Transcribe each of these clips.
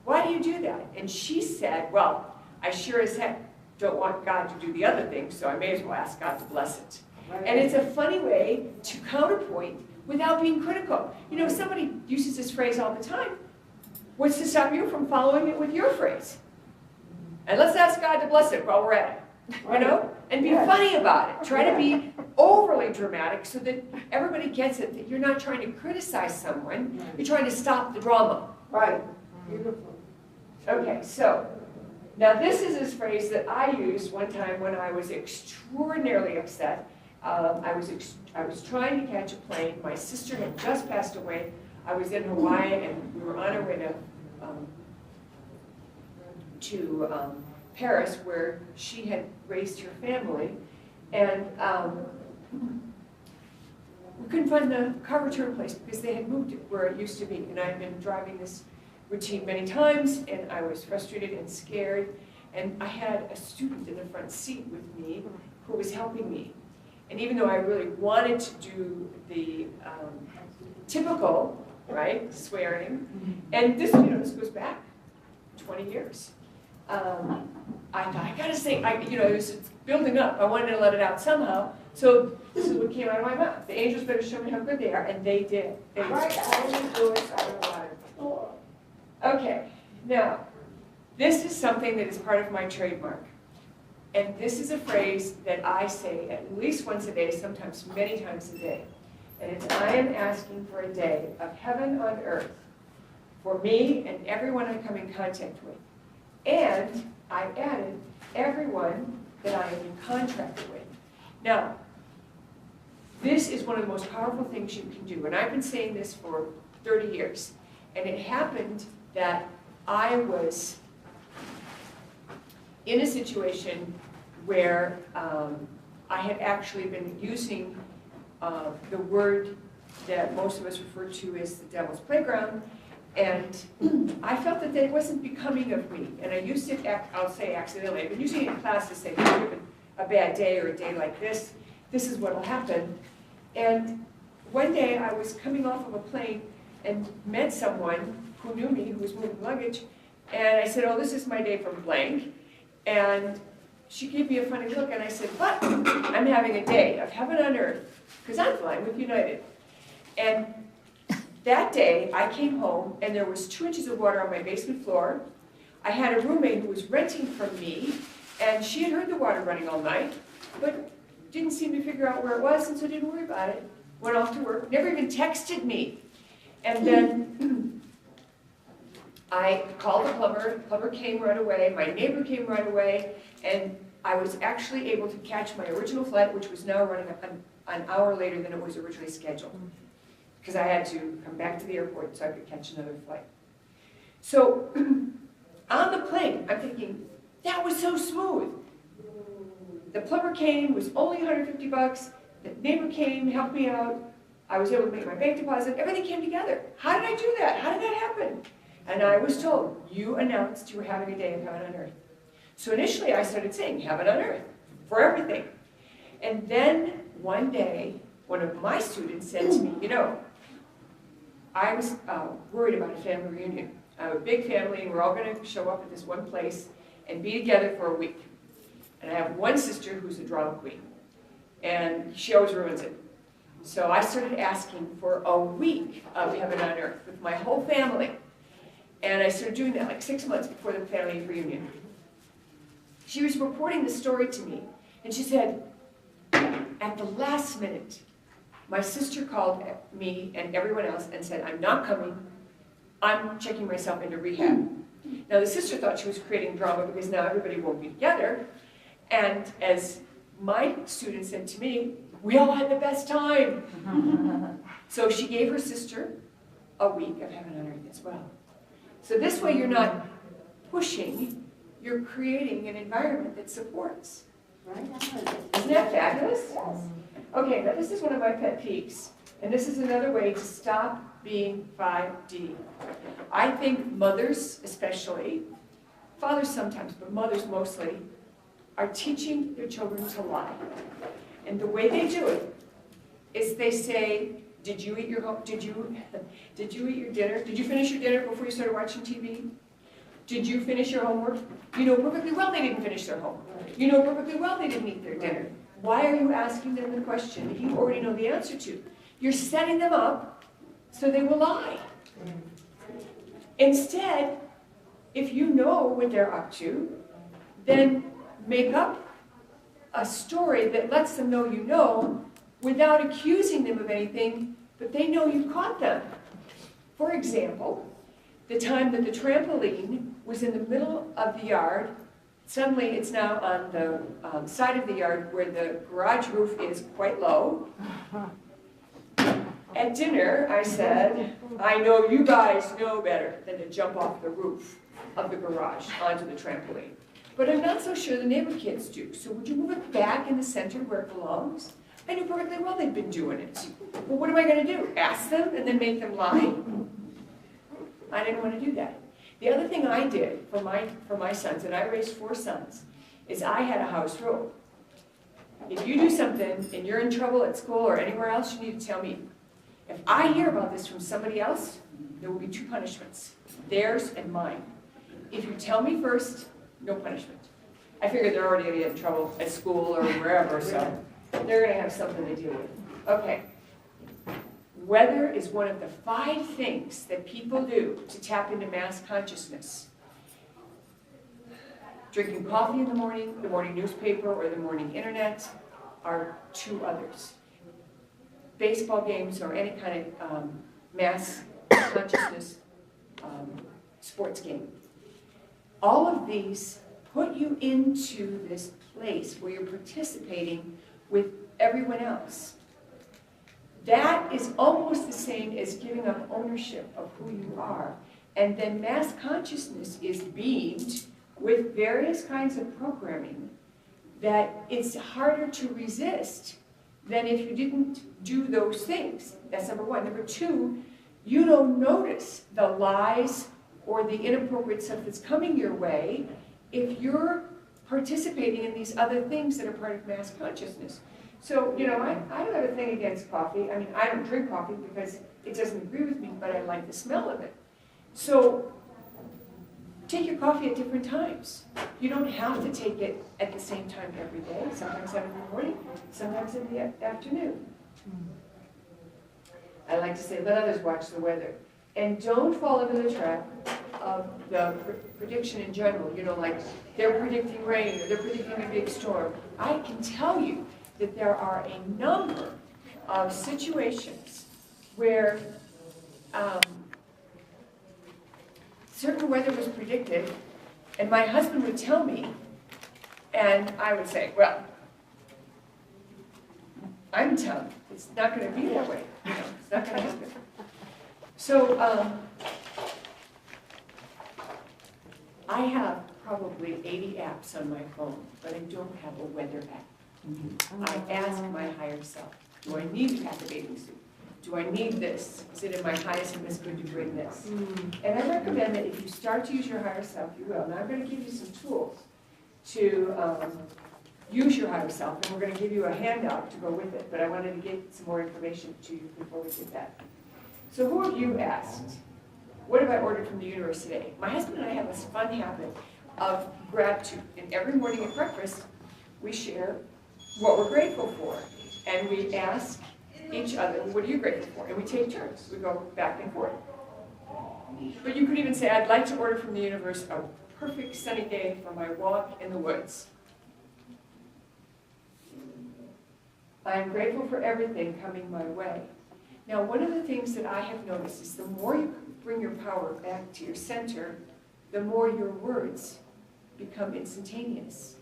why do you do that? And she said, well, I sure as heck don't want God to do the other thing, so I may as well ask God to bless it. And it's a funny way to counterpoint without being critical. You know, somebody uses this phrase all the time. What's to stop you from following it with your phrase? And let's ask God to bless it while we're at it, you know? And be funny about it. Try to be overly dramatic so that everybody gets it, that you're not trying to criticize someone, you're trying to stop the drama. Right. Beautiful. Okay, so, now this is this phrase that I used one time when I was extraordinarily upset. I was trying to catch a plane. My sister had just passed away. I was in Hawaii, and we were on our way to Paris, where she had raised her family, and we couldn't find the car return place because they had moved it where it used to be. And I had been driving this routine many times, and I was frustrated and scared. And I had a student in the front seat with me who was helping me. And even though I really wanted to do the typical, right, swearing, and this, you know, this goes back 20 years. I thought, I gotta say, you know, it was building up. I wanted to let it out somehow. So this is what came out of my mouth. The angels better show me how good they are, and they did. They Right, I only do it out of water. Okay, now, this is something that is part of my trademark. And this is a phrase that I say at least once a day, sometimes many times a day. And it's, I am asking for a day of heaven on earth for me and everyone I come in contact with. And I added everyone that I am in contract with. Now, this is one of the most powerful things you can do. And I've been saying this for 30 years. And it happened that I was in a situation where I had actually been using the word that most of us refer to as the devil's playground, and I felt that it wasn't becoming of me. And I used it, I'll say accidentally, I've been using it in class to say, if you're given a bad day or a day like this, this is what will happen. And one day I was coming off of a plane and met someone who knew me, who was moving luggage, and I said, oh, this is my day from blank. And she gave me a funny look, and I said, but I'm having a day of heaven on earth, because I'm flying with United. And that day, I came home, and there was 2 inches of water on my basement floor. I had a roommate who was renting from me, and she had heard the water running all night, but didn't seem to figure out where it was, and so didn't worry about it. Went off to work, never even texted me. And then I called the plumber came right away, my neighbor came right away, and I was actually able to catch my original flight, which was now running an hour later than it was originally scheduled, because I had to come back to the airport so I could catch another flight. So on the plane, I'm thinking, that was so smooth. The plumber came, it was only $150, the neighbor came, helped me out, I was able to make my bank deposit, everything came together. How did I do that? How did that happen? And I was told, you announced you were having a day of heaven on earth. So initially I started saying heaven on earth for everything. And then one day, one of my students said to me, you know, I was worried about a family reunion. I have a big family, and we're all going to show up at this one place and be together for a week. And I have one sister who's a drama queen, and she always ruins it. So I started asking for a week of heaven on earth with my whole family. And I started doing that like 6 months before the family reunion. She was reporting the story to me, and she said, at the last minute, my sister called me and everyone else and said, I'm not coming, I'm checking myself into rehab. Now the sister thought she was creating drama because now everybody won't be together, and as my student said to me, we all had the best time. So she gave her sister a week of heaven on earth as well. So this way you're not pushing, you're creating an environment that supports. Right? Isn't that fabulous? Yes. Okay, now this is one of my pet peeves, and this is another way to stop being 5D. I think mothers especially, fathers sometimes, but mothers mostly, are teaching their children to lie. And the way they do it is they say, did you eat your dinner? Did you finish your dinner before you started watching TV? Did you finish your homework? You know perfectly well they didn't finish their homework. You know perfectly well they didn't eat their dinner. Why are you asking them the question that you already know the answer to? You're setting them up so they will lie. Instead, if you know what they're up to, then make up a story that lets them know you know without accusing them of anything, but they know you caught them. For example, the time that the trampoline was in the middle of the yard, suddenly it's now on the side of the yard where the garage roof is quite low. At dinner, I said, I know you guys know better than to jump off the roof of the garage onto the trampoline. But I'm not so sure the neighbor kids do. So would you move it back in the center where it belongs? I knew perfectly well they'd been doing it. Well, what am I going to do? Ask them and then make them lie? I didn't want to do that. The other thing I did for my sons, and I raised 4 sons, is I had a house rule. If you do something and you're in trouble at school or anywhere else, you need to tell me. If I hear about this from somebody else, there will be 2 punishments, theirs and mine. If you tell me first, no punishment. I figured they're already going to get in trouble at school or wherever, so they're going to have something to deal with. Okay. Weather is one of the 5 things that people do to tap into mass consciousness. Drinking coffee in the morning newspaper, or the morning internet are 2 others. Baseball games or any kind of mass consciousness sports game. All of these put you into this place where you're participating with everyone else. That is almost the same as giving up ownership of who you are. And then mass consciousness is beamed with various kinds of programming that it's harder to resist than if you didn't do those things. That's number 1. Number 2, you don't notice the lies or the inappropriate stuff that's coming your way if you're participating in these other things that are part of mass consciousness. So, you know, I don't have a thing against coffee. I mean, I don't drink coffee because it doesn't agree with me, but I like the smell of it. So, take your coffee at different times. You don't have to take it at the same time every day. Sometimes every morning, sometimes in the afternoon. I like to say, let others watch the weather. And don't fall into the trap of the prediction in general. You know, like they're predicting rain or they're predicting a big storm. I can tell you that there are a number of situations where certain weather was predicted, and my husband would tell me, and I would say, well, I'm telling you, it's not going to be that way. You know, it's not going to happen. So I have probably 80 apps on my phone, but I don't have a weather app. I ask my higher self, do I need a bathing suit? Do I need this? Is it in my highest and best good to bring this? And I recommend that if you start to use your higher self, you will. Now I'm going to give you some tools to use your higher self, and we're going to give you a handout to go with it, but I wanted to get some more information to you before we did that. So who have you asked? What have I ordered from the universe today? My husband and I have this fun habit of gratitude, and every morning at breakfast, we share what we're grateful for, and we ask each other, what are you grateful for? And we take turns. We go back and forth. But you could even say, I'd like to order from the universe a perfect sunny day for my walk in the woods. I am grateful for everything coming my way. Now, one of the things that I have noticed is the more you bring your power back to your center, the more your words become instantaneous.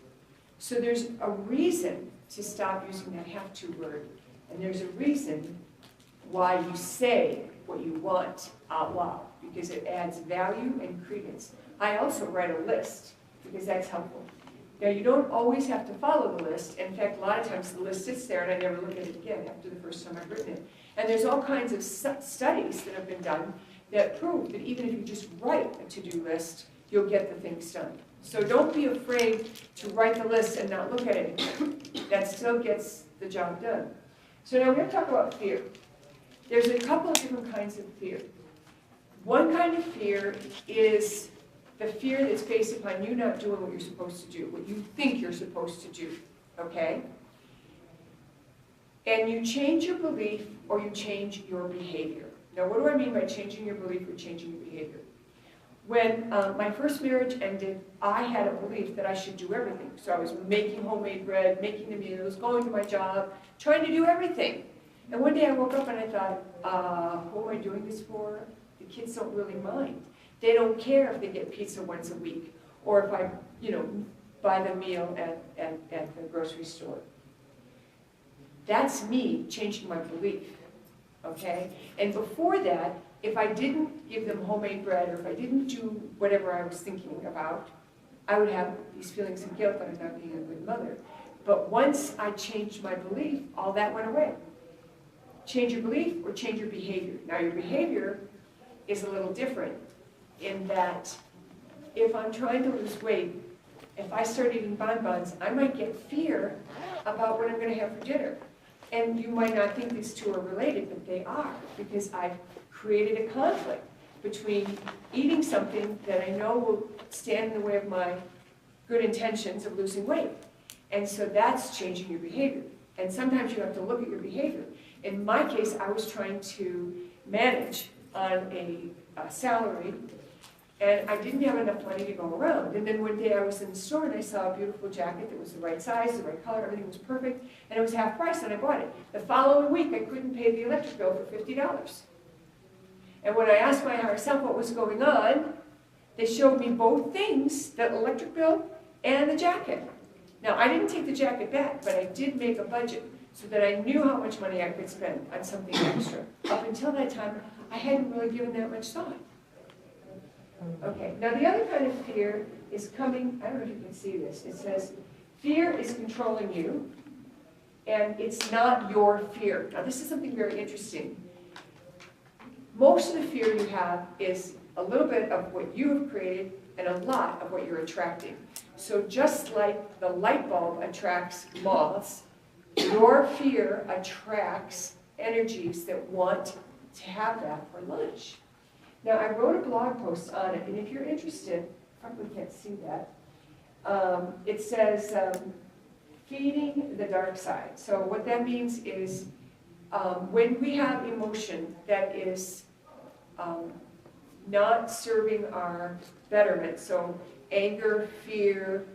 So there's a reason to stop using that have-to word. And there's a reason why you say what you want out loud, because it adds value and credence. I also write a list, because that's helpful. Now, you don't always have to follow the list. In fact, a lot of times the list sits there and I never look at it again after the first time I've written it. And there's all kinds of studies that have been done that prove that even if you just write a to-do list, you'll get the things done. So don't be afraid to write the list and not look at it again. That still gets the job done. So now we're going to talk about fear. There's a couple of different kinds of fear. One kind of fear is the fear that's based upon you not doing what you're supposed to do, what you think you're supposed to do, okay? And you change your belief or you change your behavior. Now, what do I mean by changing your belief or changing your behavior? When my first marriage ended, I had a belief that I should do everything. So I was making homemade bread, making the meals, going to my job, trying to do everything. And one day I woke up and I thought, who am I doing this for? The kids don't really mind. They don't care if they get pizza once a week or if I, buy the meal at the grocery store. That's me changing my belief, okay? And before that, if I didn't give them homemade bread or if I didn't do whatever I was thinking about, I would have these feelings of guilt that I'm not being a good mother. But once I changed my belief, all that went away. Change your belief or change your behavior. Now your behavior is a little different in that if I'm trying to lose weight, if I start eating bonbons, I might get fear about what I'm going to have for dinner. And you might not think these two are related, but they are, because I've created a conflict between eating something that I know will stand in the way of my good intentions of losing weight. And so that's changing your behavior. And sometimes you have to look at your behavior. In my case, I was trying to manage on a salary, and I didn't have enough money to go around. And then one day I was in the store and I saw a beautiful jacket that was the right size, the right color, everything was perfect, and it was half price, and I bought it. The following week, I couldn't pay the electric bill for $50. And when I asked my higher self what was going on, they showed me both things, the electric bill and the jacket. Now, I didn't take the jacket back, but I did make a budget so that I knew how much money I could spend on something extra. Up until that time, I hadn't really given that much thought. Okay, now the other kind of fear is coming, I don't know if you can see this, it says, fear is controlling you, and it's not your fear. Now this is something very interesting. Most of the fear you have is a little bit of what you have created and a lot of what you're attracting. So just like the light bulb attracts moths, your fear attracts energies that want to have that for lunch. Now, I wrote a blog post on it, and if you're interested, probably can't see that, it says, feeding the dark side. So what that means is when we have emotion that is not serving our betterment, so anger, fear,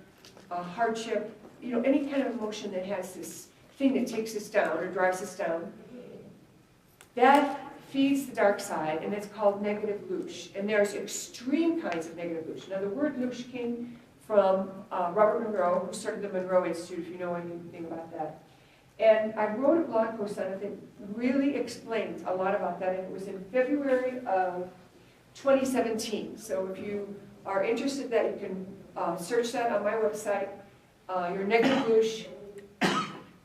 hardship, any kind of emotion that has this thing that takes us down or drives us down, that feeds the dark side, and it's called negative louche. And there's extreme kinds of negative louche. Now, the word louche came from Robert Monroe, who started the Monroe Institute, if you know anything about that. And I wrote a blog post on it that really explains a lot about that, and it was in February of 2017. So if you are interested, that you can search that on my website, your negative louche,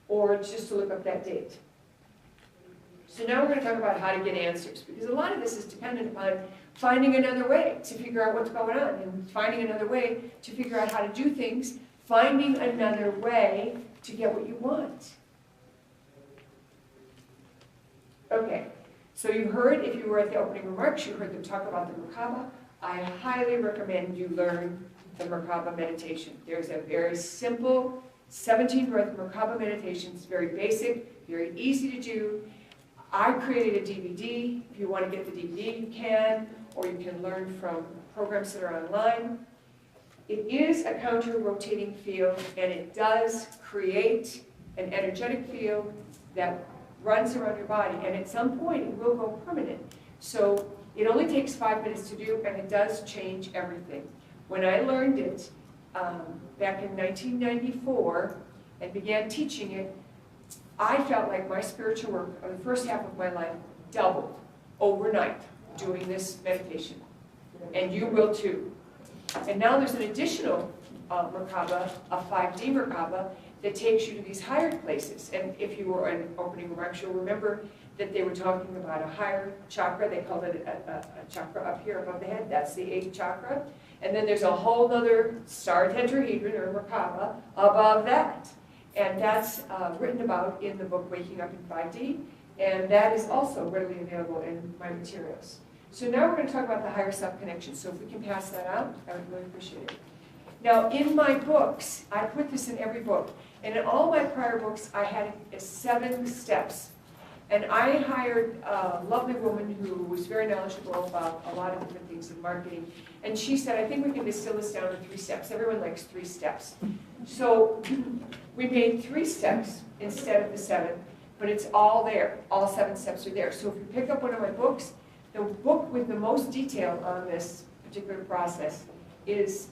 or just to look up that date. So now we're going to talk about how to get answers, because a lot of this is dependent upon finding another way to figure out what's going on, and finding another way to figure out how to do things, finding another way to get what you want. Okay, so you heard, if you were at the opening remarks, you heard them talk about the Merkaba. I highly recommend you learn the Merkaba meditation. There's a very simple 17-breath Merkaba meditation. It's very basic, very easy to do. I created a DVD. If you want to get the DVD, you can, or you can learn from programs that are online. It is a counter-rotating field, and it does create an energetic field that runs around your body, and at some point it will go permanent. So it only takes 5 minutes to do, and it does change everything. When I learned it back in 1994 and began teaching it, I felt like my spiritual work of the first half of my life doubled overnight doing this meditation. And you will too. And now there's an additional Merkaba, a 5D Merkaba, that takes you to these higher places. And if you were in opening remarks, you'll remember that they were talking about a higher chakra. They called it a chakra up here above the head. That's the 8th chakra. And then there's a whole other star tetrahedron, or Merkaba, above that. And that's written about in the book Waking Up in 5D, and that is also readily available in my materials. So now we're going to talk about the higher self connection. So if we can pass that out, I would really appreciate it. Now, in my books, I put this in every book, and in all my prior books, I had 7 steps. And I hired a lovely woman who was very knowledgeable about a lot of different things in marketing. And she said, I think we can distill this down to 3 steps. Everyone likes 3 steps. So we made 3 steps instead of the 7, but it's all there. All 7 steps are there. So if you pick up one of my books, the book with the most detail on this particular process is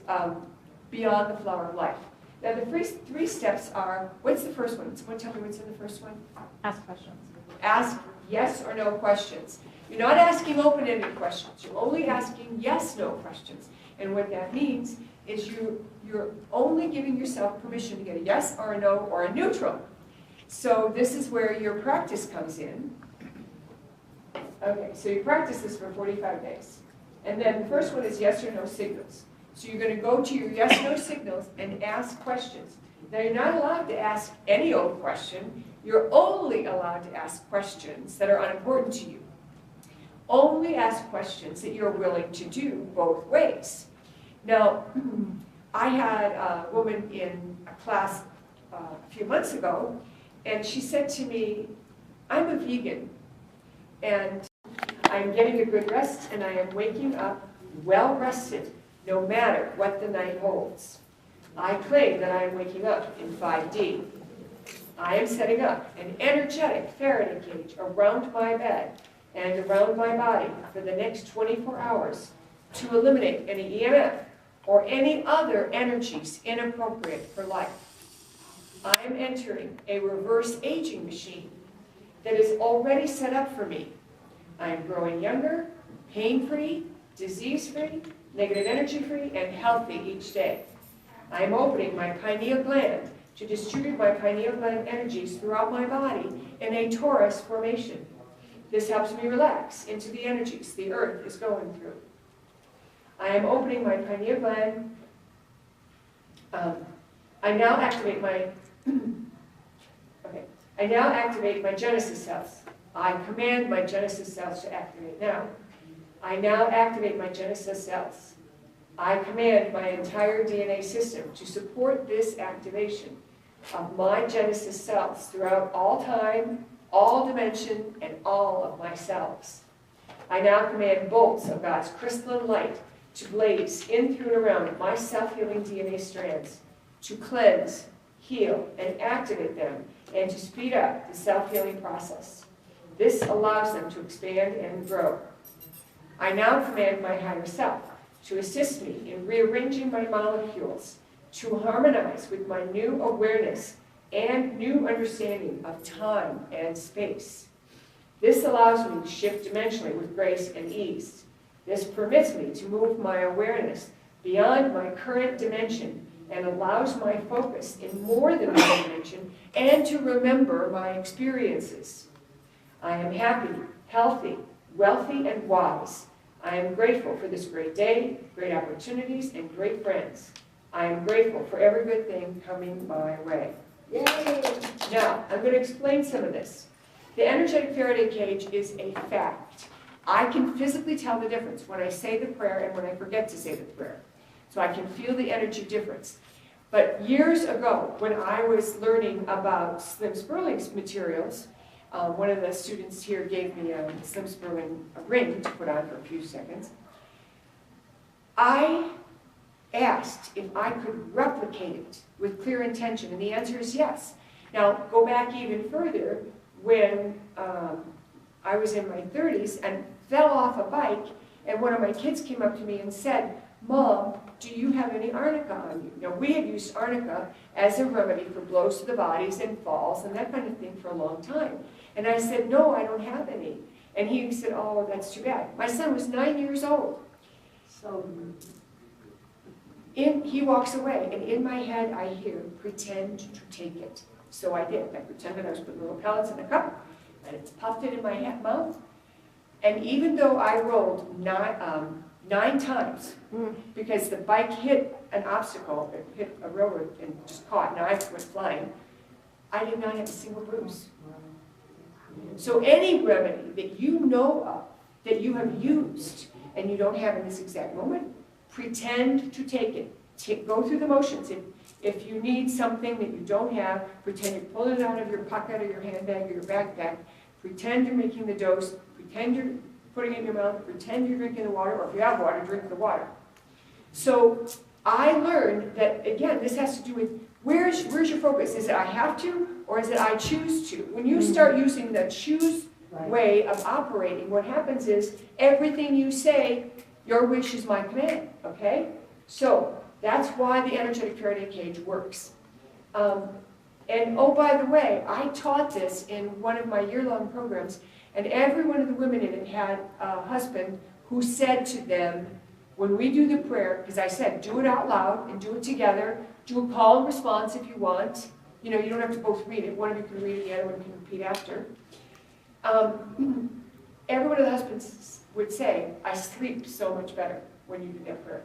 Beyond the Flower of Life. Now the first 3 steps are, what's the first one? Someone tell me what's in the first one? Ask questions. Ask yes or no questions. You're not asking open-ended questions. You're only asking yes/no questions. And what that means is you're only giving yourself permission to get a yes or a no or a neutral. So this is where your practice comes in. Okay, so you practice this for 45 days. And then the first one is yes or no signals. So you're going to go to your yes/no signals and ask questions. Now you're not allowed to ask any old question. You're only allowed to ask questions that are unimportant to you. Only ask questions that you're willing to do both ways. Now, I had a woman in a class a few months ago, and she said to me, I'm a vegan, and I'm getting a good rest, and I am waking up well rested, no matter what the night holds. I claim that I am waking up in 5D. I am setting up an energetic Faraday cage around my bed and around my body for the next 24 hours to eliminate any EMF or any other energies inappropriate for life. I am entering a reverse aging machine that is already set up for me. I am growing younger, pain-free, disease-free, negative energy-free, and healthy each day. I am opening my pineal gland to distribute my pineal gland energies throughout my body in a torus formation. This helps me relax into the energies the earth is going through. I am opening my pineal gland. I now activate my Genesis cells. I command my Genesis cells to activate now. I now activate my Genesis cells. I command my entire DNA system to support this activation of my Genesis cells throughout all time, all dimension, and all of my cells. I now command bolts of God's crystalline light to blaze in, through, and around my self-healing DNA strands, to cleanse, heal, and activate them, and to speed up the self-healing process. This allows them to expand and grow. I now command my higher self to assist me in rearranging my molecules to harmonize with my new awareness and new understanding of time and space. This allows me to shift dimensionally with grace and ease. This permits me to move my awareness beyond my current dimension and allows my focus in more than one dimension and to remember my experiences. I am happy, healthy, wealthy, and wise. I am grateful for this great day, great opportunities, and great friends. I am grateful for every good thing coming my way. Yay! Now, I'm going to explain some of this. The energetic Faraday cage is a fact. I can physically tell the difference when I say the prayer and when I forget to say the prayer. So I can feel the energy difference. But years ago, when I was learning about Slim Sperling's materials, one of the students here gave me a Slim Sperling ring to put on for a few seconds. I asked if I could replicate it with clear intention, and the answer is yes. Now, go back even further when I was in my 30s and fell off a bike, and one of my kids came up to me and said, Mom, do you have any arnica on you? Now, we had used arnica as a remedy for blows to the bodies and falls and that kind of thing for a long time. And I said, no, I don't have any. And he said, oh, that's too bad. My son was 9 years old. So he walks away, and in my head I hear, pretend to take it. So I did. I pretended I was putting little pellets in a cup, and it's puffed it in my mouth. And even though I rolled nine times, because the bike hit an obstacle, it hit a railroad and just caught, and I went flying, I did not have a single bruise. So any remedy that you know of that you have used and you don't have in this exact moment, pretend to take it. Go through the motions. If you need something that you don't have, pretend you're pulling it out of your pocket or your handbag or your backpack. Pretend you're making the dose. Pretend you're putting it in your mouth. Pretend you're drinking the water, or if you have water, drink the water. So I learned that, again, this has to do with where's your focus? Is it I have to, or is it I choose to? When you start using the choose way of operating, what happens is everything you say, your wish is my command, okay? So that's why the energetic Faraday cage works. And oh, by the way, I taught this in one of my year-long programs, and every one of the women in it had a husband who said to them, when we do the prayer, because I said, do it out loud and do it together, do a call and response if you want. You know, you don't have to both read it. One of you can read it, the other one can repeat after. Every one of the husbands would say, I sleep so much better when you do that prayer.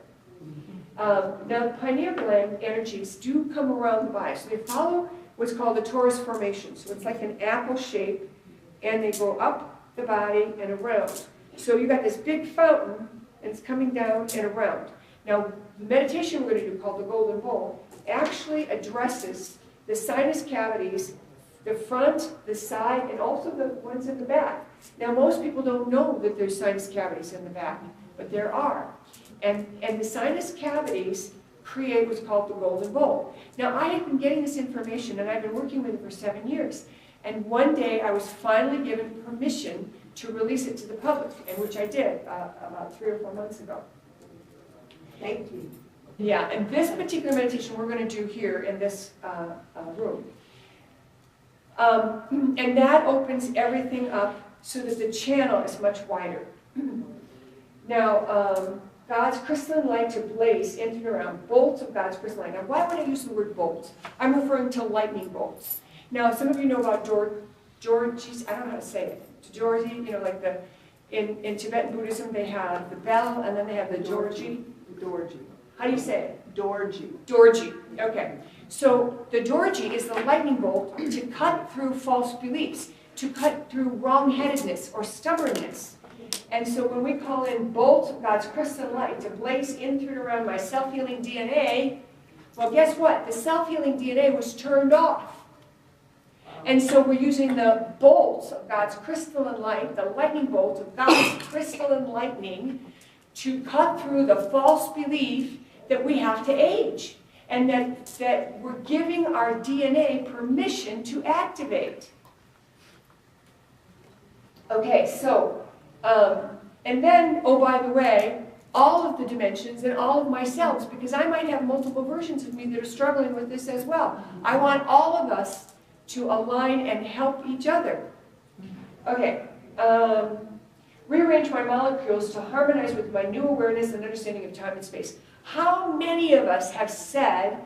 Now, the pineal gland energies do come around the body. So they follow what's called the torus formation. So it's like an apple shape, and they go up the body and around. So you got this big fountain, and it's coming down and around. Now, the meditation we're going to do, called the Golden Bowl, actually addresses the sinus cavities, the front, the side, and also the ones in the back. Now, most people don't know that there's sinus cavities in the back, but there are. And the sinus cavities create what's called the Golden Bowl. Now, I had been getting this information, and I've been working with it for 7 years. And one day, I was finally given permission to release it to the public, and which I did about 3 or 4 months ago. Thank you. Yeah, and this particular meditation we're going to do here in this room. And that opens everything up so that the channel is much wider. Now, God's crystalline light to blaze into and around, bolts of God's crystalline light. Now, why would I use the word bolt? I'm referring to lightning bolts. Now, some of you know about Georgies, I don't know how to say it. Georgie, you know, like in Tibetan Buddhism, they have the bell, and then they have the Georgie. Dorji. How do you say it? Dorji. Dorji, okay. So the Dorji is the lightning bolt to cut through false beliefs, to cut through wrong-headedness or stubbornness. And so when we call in bolt of God's crystal light to blaze in through and around my self-healing DNA, well, guess what? The self-healing DNA was turned off. And so we're using the bolts of God's crystalline light, the lightning bolt of God's crystalline lightning, to cut through the false belief that we have to age, and that we're giving our DNA permission to activate. Okay, so, and then, oh, by the way, all of the dimensions and all of my selves, because I might have multiple versions of me that are struggling with this as well. I want all of us to align and help each other. Okay, rearrange my molecules to harmonize with my new awareness and understanding of time and space. How many of us have said,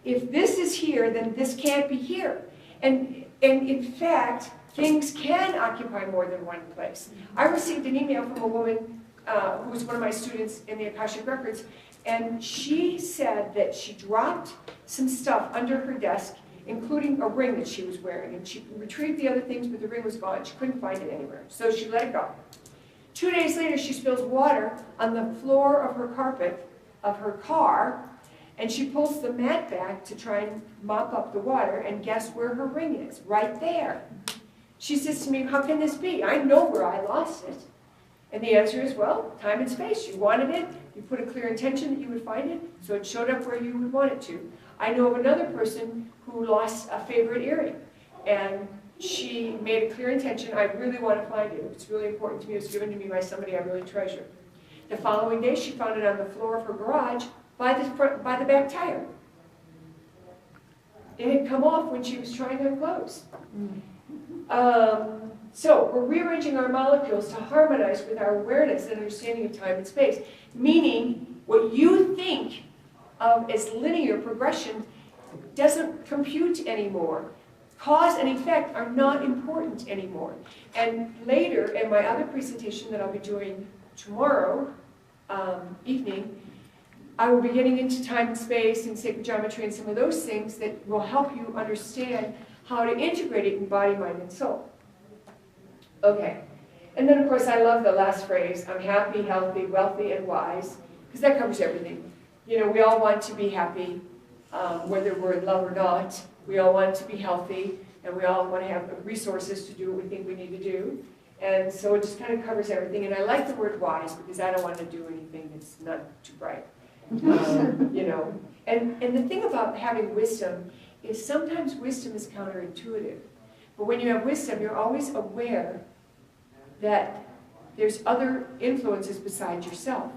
if this is here, then this can't be here? And in fact, things can occupy more than one place. I received an email from a woman who was one of my students in the Akashic Records, and she said that she dropped some stuff under her desk, including a ring that she was wearing, and she retrieved the other things, but the ring was gone. She couldn't find it anywhere, so she let it go. 2 days later, she spills water on the floor of her carpet of her car, and she pulls the mat back to try and mop up the water, and guess where her ring is? Right there. She says to me, how can this be? I know where I lost it. And the answer is, well, time and space. You wanted it, you put a clear intention that you would find it, so it showed up where you would want it to. I know of another person who lost a favorite earring, and she made a clear intention, I really want to find it. It's really important to me. It was given to me by somebody I really treasure. The following day, she found it on the floor of her garage by the back tire. It had come off when she was trying on clothes. So we're rearranging our molecules to harmonize with our awareness and understanding of time and space, meaning what you think of as linear progression doesn't compute anymore. Cause and effect are not important anymore. And later, in my other presentation that I'll be doing tomorrow evening, I will be getting into time and space and sacred geometry and some of those things that will help you understand how to integrate it in body, mind, and soul. Okay. And then, of course, I love the last phrase, I'm happy, healthy, wealthy, and wise, because that covers everything. You know, we all want to be happy, whether we're in love or not. We all want to be healthy, and we all want to have the resources to do what we think we need to do. And so it just kind of covers everything. And I like the word wise, because I don't want to do anything that's not too bright. You know, and the thing about having wisdom is sometimes wisdom is counterintuitive. But when you have wisdom, you're always aware that there's other influences besides yourself.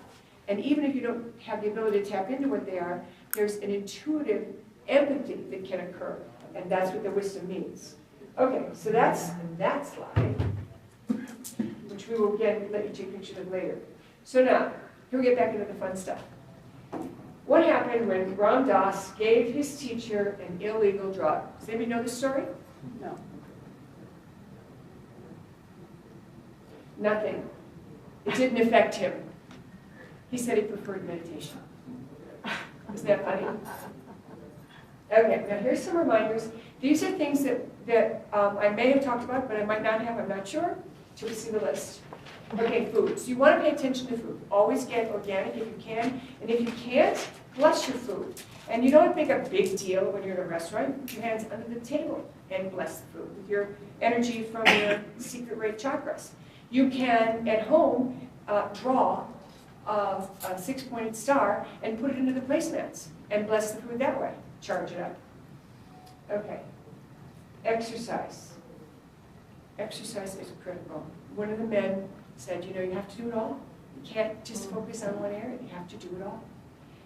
And even if you don't have the ability to tap into what they are, there's an intuitive empathy that can occur. And that's what the wisdom means. Okay, so that's that slide, which we will again let you take pictures of later. So now, here we get back into the fun stuff. What happened when Ram Dass gave his teacher an illegal drug? Does anybody know this story? No. Nothing. It didn't affect him. He said he preferred meditation. Isn't that funny? Okay, now here's some reminders. These are things that I may have talked about, but I might not have, I'm not sure, till we see the list. Okay, food. So you want to pay attention to food. Always get organic if you can, and if you can't, bless your food. And you don't make a big deal when you're in a restaurant. Put your hands under the table and bless the food with your energy from your secret rate chakras. You can, at home, draw a 6-pointed star and put it into the placemats and bless the food that way. Charge it up. Okay. Exercise. Exercise is critical. One of the men said, you know, you have to do it all. You can't just focus on one area. You have to do it all.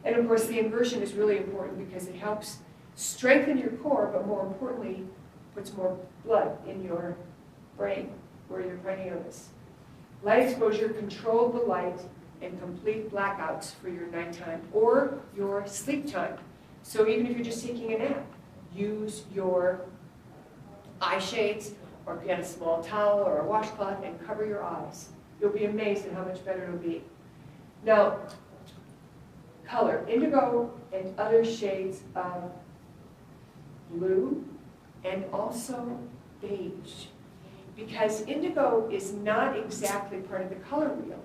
And of course, the inversion is really important because it helps strengthen your core, but more importantly, puts more blood in your brain, where your pineal is. Light exposure, control the light, and complete blackouts for your nighttime or your sleep time. So even if you're just taking a nap, use your eye shades, or if you had a small towel or a washcloth, and cover your eyes. You'll be amazed at how much better it'll be. Now, color, indigo and other shades of blue, and also beige. Because indigo is not exactly part of the color wheel.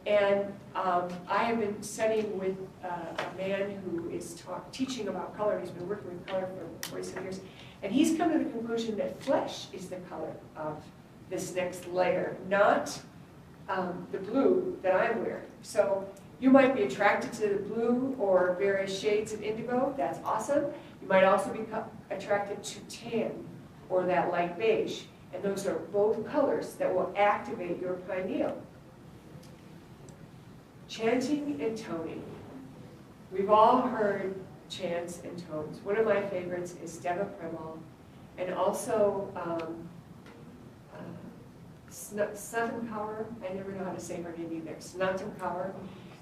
And I have been studying with a man who is teaching about color. He's been working with color for 47 years. And he's come to the conclusion that flesh is the color of this next layer, not the blue that I'm wearing. So you might be attracted to the blue or various shades of indigo. That's awesome. You might also become attracted to tan or that light beige. And those are both colors that will activate your pineal. Chanting and toning. We've all heard chants and tones. One of my favorites is Deva Premal, and also Snatam Kaur. I never know how to say her name either. Snatam Kaur,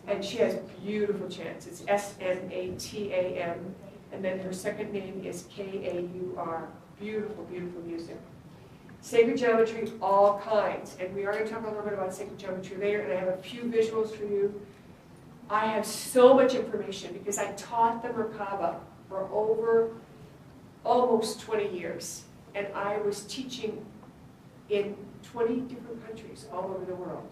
and she has beautiful chants. It's Snatam, and then her second name is Kaur. Beautiful, beautiful music. Sacred geometry, all kinds. And we are going to talk a little bit about sacred geometry later, and I have a few visuals for you. I have so much information because I taught the Merkaba for over almost 20 years. And I was teaching in 20 different countries all over the world.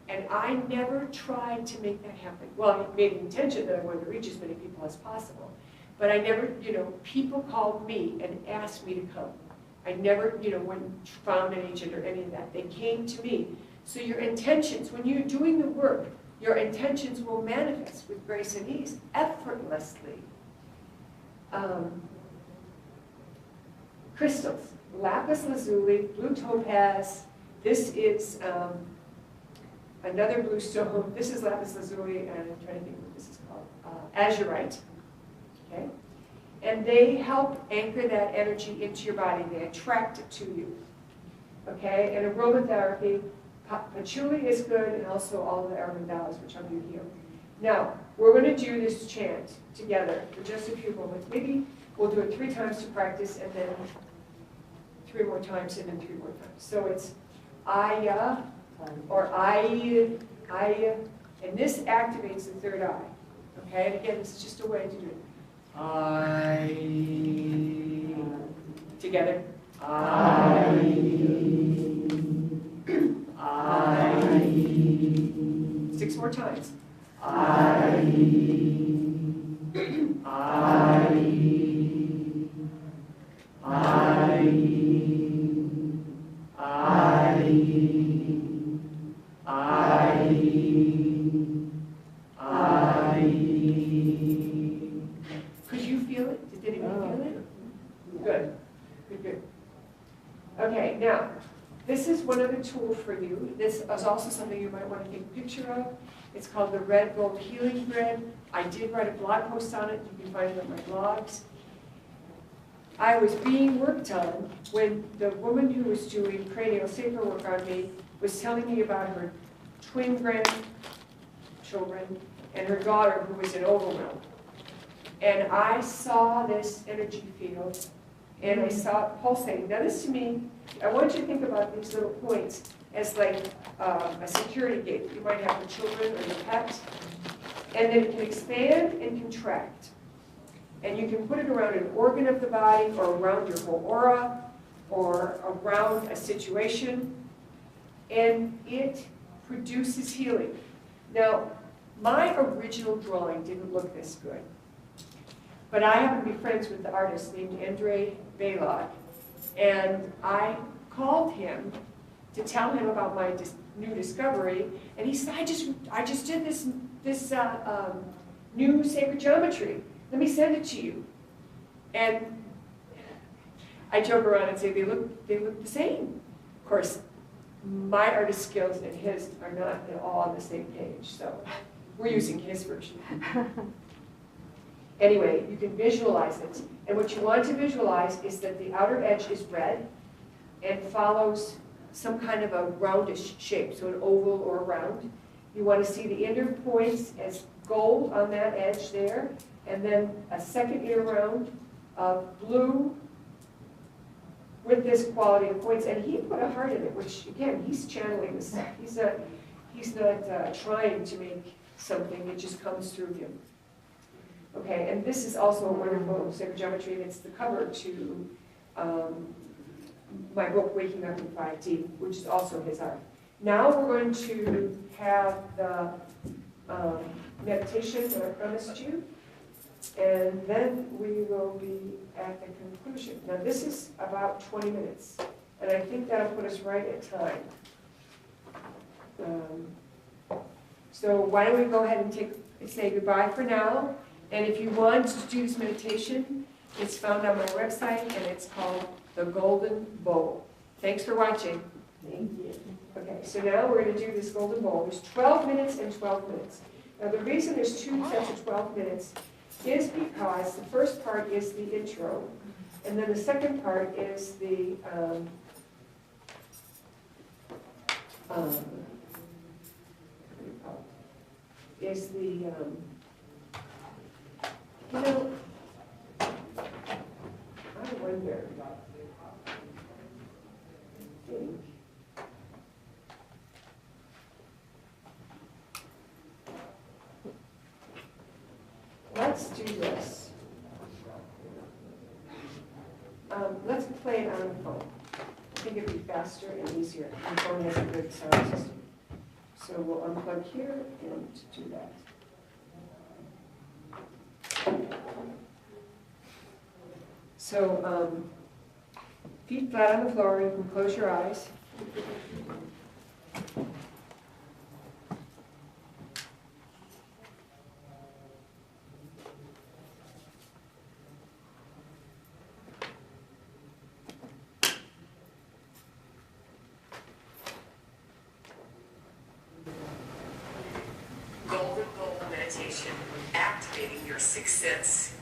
And I never tried to make that happen. Well, I made an intention that I wanted to reach as many people as possible. But I never, you know, people called me and asked me to come. I never, you know, found an agent or any of that. They came to me. So your intentions, when you're doing the work, your intentions will manifest with grace and ease, effortlessly. Crystals, lapis lazuli, blue topaz. This is another blue stone. This is lapis lazuli, and I'm trying to think what this is called. Azurite. Okay. And they help anchor that energy into your body. They attract it to you. Okay? And aromatherapy, patchouli is good, and also all the aramandalas, which help you heal. Now, we're going to do this chant together for just a few moments. Maybe we'll do it 3 times to practice, and then 3 more times, and then 3 more times. So it's Aya, or Aya, and this activates the 3rd eye. Okay? And again, this is just a way to do it. Together. more times. Could you feel it? Did anyone feel it? Good. Good, good. Okay, now, this is one other tool for you. This is also something you might want to take a picture of. It's called the Red Gold Healing Thread. I did write a blog post on it. You can find it on my blogs. I was being worked on when the woman who was doing cranial sacral work on me was telling me about her twin grandchildren and her daughter who was in overwhelm. And I saw this energy field and I saw it pulsating. Now this to me, I want you to think about these little points as like a security gate that you might have for children or your pet. And then it can expand and contract. And you can put it around an organ of the body or around your whole aura or around a situation. And it produces healing. Now, my original drawing didn't look this good. But I happen to be friends with the artist named Andre Balog. And I called him to tell him about my new discovery. And he said, I just did this new sacred geometry. Let me send it to you. And I joke around and say they look the same. Of course, my artist skills and his are not at all on the same page, so we're using his version. Anyway, you can visualize it. And what you want to visualize is that the outer edge is red and follows some kind of a roundish shape, so an oval or a round. You want to see the inner points as gold on that edge there, and then a second inner round of blue with this quality of points. And he put a heart in it, which again, he's channeling this stuff. He's not trying to make something, it just comes through him. Okay, and this is also a wonderful sacred geometry, and it's the cover to my book, Waking Up in 5D, which is also his art. Now we're going to have the meditation that I promised you, and then we will be at the conclusion. Now this is about 20 minutes, and I think that'll put us right at time. So why don't we go ahead and say goodbye for now. And if you want to do this meditation, it's found on my website, and it's called The Golden Bowl. Thanks for watching. Thank you. Okay, so now we're going to do this golden bowl. There's 12 minutes and 12 minutes. Now the reason there's two sets of 12 minutes is because the first part is the intro, and then the second part is the you know, I wonder, I think, let's do this. Let's play it on the phone. I think it'd be faster and easier. The phone has a good sound system. So we'll unplug here and do that. So feet flat on the floor, you can close your eyes. Golden Bowl meditation, activating your sixth sense.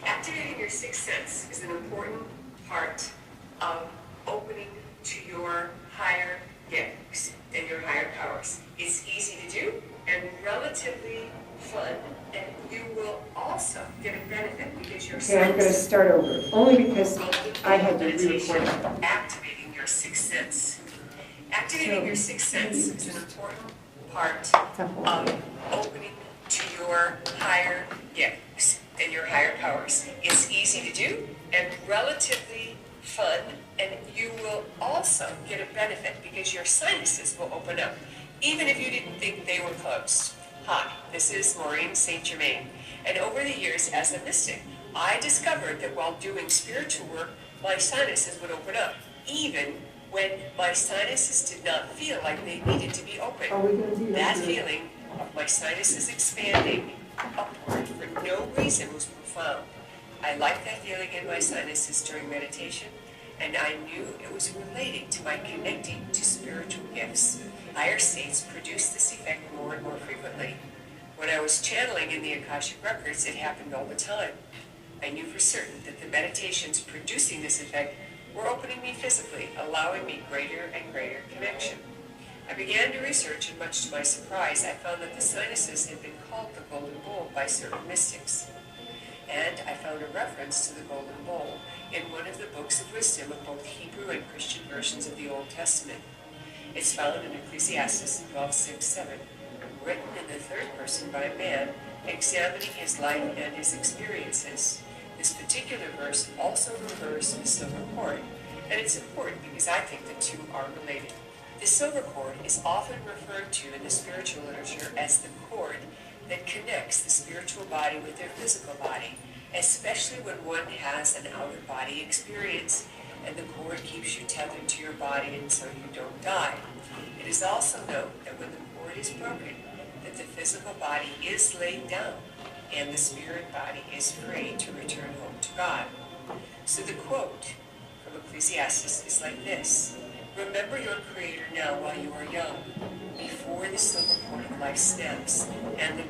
Activating your sixth sense is an important part of opening to your higher gifts and your higher powers. It's easy to do and relatively fun, and you will also get a benefit because your Okay, I'm going to start over, only because I had to meditation, re-record it. activating your sixth sense. Activating your sixth sense is an important part of opening to your higher gifts and your higher powers. It's easy to do and relatively fun, and you will also get a benefit because your sinuses will open up. even if you didn't think they were closed. Hi, this is Maureen St. Germain, and over the years as a mystic, I discovered that while doing spiritual work, my sinuses would open up, even when my sinuses did not feel like they needed to be open. Are we gonna do That that? feeling of my sinuses expanding upward for no reason was profound. I liked that feeling in my sinuses during meditation, and I knew it was related to my connecting to spiritual gifts. Higher states produce this effect more and more frequently. When I was channeling in the Akashic Records, it happened all the time. I knew for certain that the meditations producing this effect were opening me physically, allowing me greater and greater connection. I began to research, and much to my surprise, I found that the sinuses had been called the Golden Bowl by certain mystics. And I found a reference to the Golden Bowl in one of the books of wisdom of both Hebrew and Christian versions of the Old Testament. It's found in Ecclesiastes 12:6-7, written in the third person by a man examining his life and his experiences. This particular verse also refers to the silver cord, and it's important because I think the two are related. The silver cord is often referred to in the spiritual literature as the cord that connects the spiritual body with their physical body, especially when one has an out-of-body experience, and the cord keeps you tethered to your body and so you don't die. It is also known that when the cord is broken, that the physical body is laid down and the spirit body is free to return home to God. So the quote from Ecclesiastes is like this: remember your Creator now while you are young, before the silver cord of life snaps and the